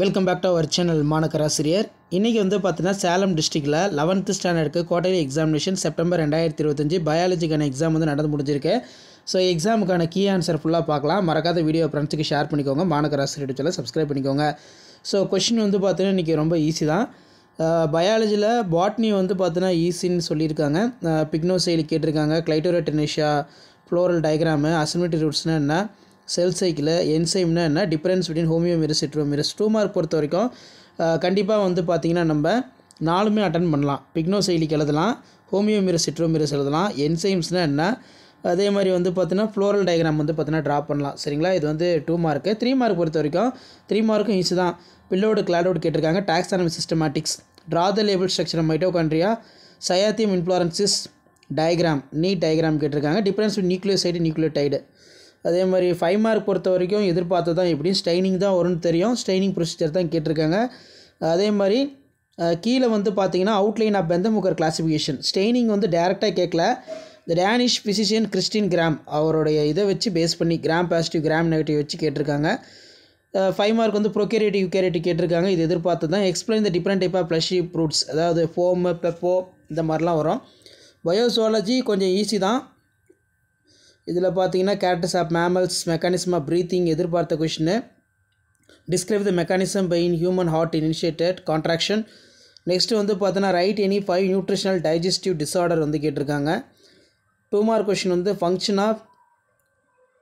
Welcome back to our channel மாணக்கராசிரியர். இன்றைக்கி வந்து பார்த்தீங்கன்னா சேலம் டிஸ்ட்ரிக்டில் 11th ஸ்டாண்டர்டுக்கு குவார்டர்லி எக்ஸாமினேஷன் செப்டம்பர் 2025 பயாலஜிக்கான எக்ஸாம் வந்து நடந்து முடிஞ்சிருக்கு. ஸோ எக்ஸாமுக்கான கீ ஆன்சர் ஃபுல்லாக பார்க்கலாம். மறக்காத வீடியோ ஃப்ரெண்ட்ஸுக்கு ஷேர் பண்ணிக்கோங்க. மாணக்கராசிரியர் சேனலை சப்ஸ்கிரைப் பண்ணிக்கோங்க. ஸோ கொஷின் வந்து பார்த்தீங்கன்னா இன்றைக்கி ரொம்ப ஈஸி தான். பயாலஜியில் பாட்னி வந்து பார்த்தீங்கன்னா ஈஸின்னு சொல்லியிருக்காங்க. பிக்னோசைல் கேட்டிருக்காங்க. கிளைட்டோரட்டெனேஷியா, ஃப்ளோரல் டயக்ராமு, அசிமெட்ரி ரூட்ஸ்னால் என்ன, செல் சைக்கிள், என்சைம்னா என்ன, டிஃபரன்ஸ் பிட்வீன் ஹோமியோமிரஸ் ஹெட்ரோமிரஸ். 2 மார்க் பொறுத்த வரைக்கும் கண்டிப்பாக வந்து பார்த்திங்கன்னா நம்ம 4மே அட்டன் பண்ணலாம். பிக்னோசைலிக் எழுதலாம், ஹோமியோமிரஸ் ஹெட்ரோமிரஸ் எழுதலாம், என்சைம்ஸ்னால் என்ன, அதே மாதிரி வந்து பார்த்தீங்கன்னா ஃப்ளோரல் டயக்ராம் வந்து பார்த்தீங்கன்னா ட்ரா பண்ணலாம். சரிங்களா, இது வந்து 2 மார்க்கு. 3 மார்க் பொறுத்த வரைக்கும் 3 மார்க்கும் ஈஸி தான். பில்லோடு கிளாடோடு கேட்டிருக்காங்க. Taxonomy systematics, draw the label structure mitochondria, cyathium inflorescence diagram, neat diagram கேட்டிருக்காங்க. Difference between nucleoside nucleotide. அதே மாதிரி 5 மார்க் பொறுத்த வரைக்கும் எதிர்பார்த்து தான் எப்படியும் ஸ்டைனிங் தான் வரும்னு தெரியும். ஸ்டைனிங் ப்ரொசீஜர் தான் கேட்டிருக்காங்க. அதே மாதிரி கீழே வந்து பார்த்தீங்கன்னா அவுட்லைன் ஆஃப் பெந்தமுக்கர் கிளாசிஃபிகேஷன். ஸ்டைனிங் வந்து டேரெக்டாக கேட்கல. த டேனிஷ் ஃபிசிஷியன் கிறிஸ்டின் கிராம் அவருடைய இதை வச்சு பேஸ் பண்ணி கிராம் பாசிட்டிவ் கிராம் நெகட்டிவ் வச்சு கேட்டிருக்காங்க. 5 மார்க் வந்து ப்ரோகேரியோட்டிக் யூகேரியோட்டிக் கேட்டிருக்காங்க. இது எதிர்பார்த்து தான். Explain the different type of fleshy fruits, அதாவது ஃபோமு, பெப்போ, இந்த மாதிரிலாம் வரும். பயோசுவாலஜி கொஞ்சம் ஈஸி தான். இதில் பார்த்தீங்கன்னா characters of mammals, mechanism of breathing எதிர்பார்த்த கொஷினு. Describe the mechanism by in human heart initiated contraction. Next வந்து பார்த்தீங்கன்னா write any 5 nutritional digestive disorder வந்து கேட்டிருக்காங்க. 2 மார்க் கொஷின் வந்து ஃபங்க்ஷன் ஆஃப்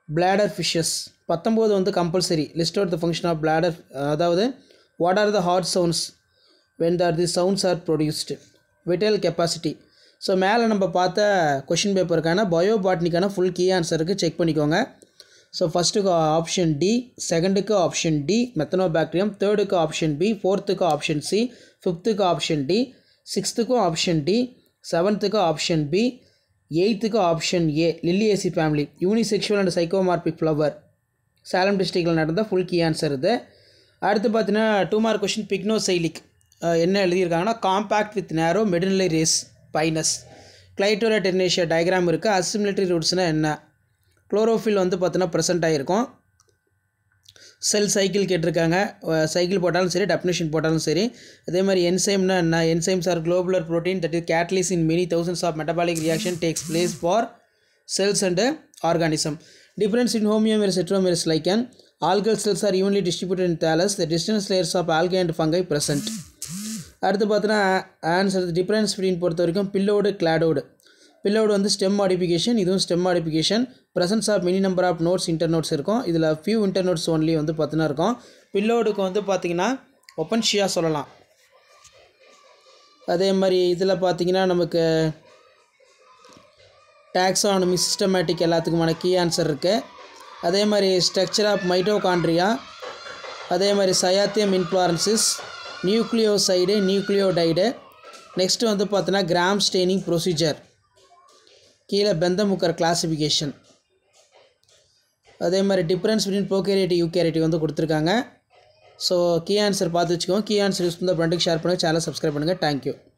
பிளாடர் ஃபிஷஸ். 19 வந்து compulsory. List out the function of bladder, அதாவது what are the heart sounds when the sounds are produced. Vital capacity. So மேலே நம்ம பார்த்த question பேப்பருக்கான பயோபாட்னிக்கான ஃபுல் கீ ஆன்சருக்கு செக் பண்ணிக்கோங்க. ஸோ ஃபஸ்ட்டுக்கு ஆப்ஷன் டி, செகண்டுக்கு ஆப்ஷன் டி மெத்தனோபாக்டீரியம், தேர்டுக்கு ஆப்ஷன் பி, ஃபோர்த்துக்கு ஆப்ஷன் சி, ஃபிஃப்த்துக்கு ஆப்ஷன் டி, சிக்ஸ்த்துக்கும் ஆப்ஷன் டி, செவன்த்துக்கு ஆப்ஷன் பி, எயித்துக்கு option A liliaceae family. Unisexual and zygomorphic flower. Salem டிஸ்ட்ரிக்டில் நடந்த ஃபுல் கீ ஆன்சர் இது. அடுத்து பார்த்தீங்கன்னா 2 மார்க் கொஷின் பிக்னோசைலிக் என்ன எழுதியிருக்காங்கன்னா காம்பேக்ட் வித் நேரோ மெடினரி ரேஸ் பைனஸ். கிளைட்டோரட்டெனேஷியா டயக்ராம் இருக்குது. அசிமிலேட்டரி ரூட்ஸ்னால் என்ன, குளோரோஃபில் வந்து பார்த்தீங்கன்னா ப்ரெசென்ட் ஆகிருக்கும். செல் சைக்கிள் கேட்டிருக்காங்க. சைக்கிள் போட்டாலும் சரி, டெஃபினேஷன் போட்டாலும் சரி. அதே மாதிரி என்சைம்னா என்ன, enzymes are globular protein that is catalyse in many thousands of metabolic reaction takes place for cells and organism. Difference in homoiomerous heteromerous lichen. Algal cells are evenly distributed in thallus. The distance layers of algae and fungi present. அடுத்து பார்த்தீங்கன்னா answer difference between பொறுத்த வரைக்கும் பில்லோடு cladode. Phyllode வந்து stem modification, இதுவும் stem modification. Presence of many number of nodes, internodes இருக்கும். இதில் few internodes only வந்து பார்த்தீங்கன்னா இருக்கும். பில்லோடுக்கு வந்து பார்த்திங்கன்னா ஒப்பன்ஷியா சொல்லலாம். அதே மாதிரி இதில் பார்த்திங்கன்னா நமக்கு டாக்ஸானமி சிஸ்டமேட்டிக் எல்லாத்துக்குமான கீ ஆன்சர் இருக்குது. அதே மாதிரி ஸ்ட்ரக்சர் ஆஃப் மைட்டோகாண்ட்ரியா, அதே மாதிரி சயாத்தியம் இன்ஃப்ளோரன்சிஸ், நியூக்ளியோசைடு நியூக்ளியோடைடு. நெக்ஸ்ட்டு வந்து பார்த்தீங்கன்னா கிராம் ஸ்டெய்னிங் ப்ரொசீஜர். கீழே பெந்தமுக்கர் கிளாசிஃபிகேஷன். அதே மாதிரி டிஃப்ரென்ஸ் பிட்வீன் ப்ரோகேரியோட்டிக் யூகேரியோட்டிக் வந்து கொடுத்துருக்காங்க. ஸோ கீ ஆன்சர் பார்த்து வச்சுக்கோங்க. கீ ஆன்சர் யூஸ் பண்ண ஃப்ரெண்டுக்கு ஷேர் பண்ணுங்கள். சேனலை சப்ஸ்கிரைப் பண்ணுங்கள். தேங்க்யூ.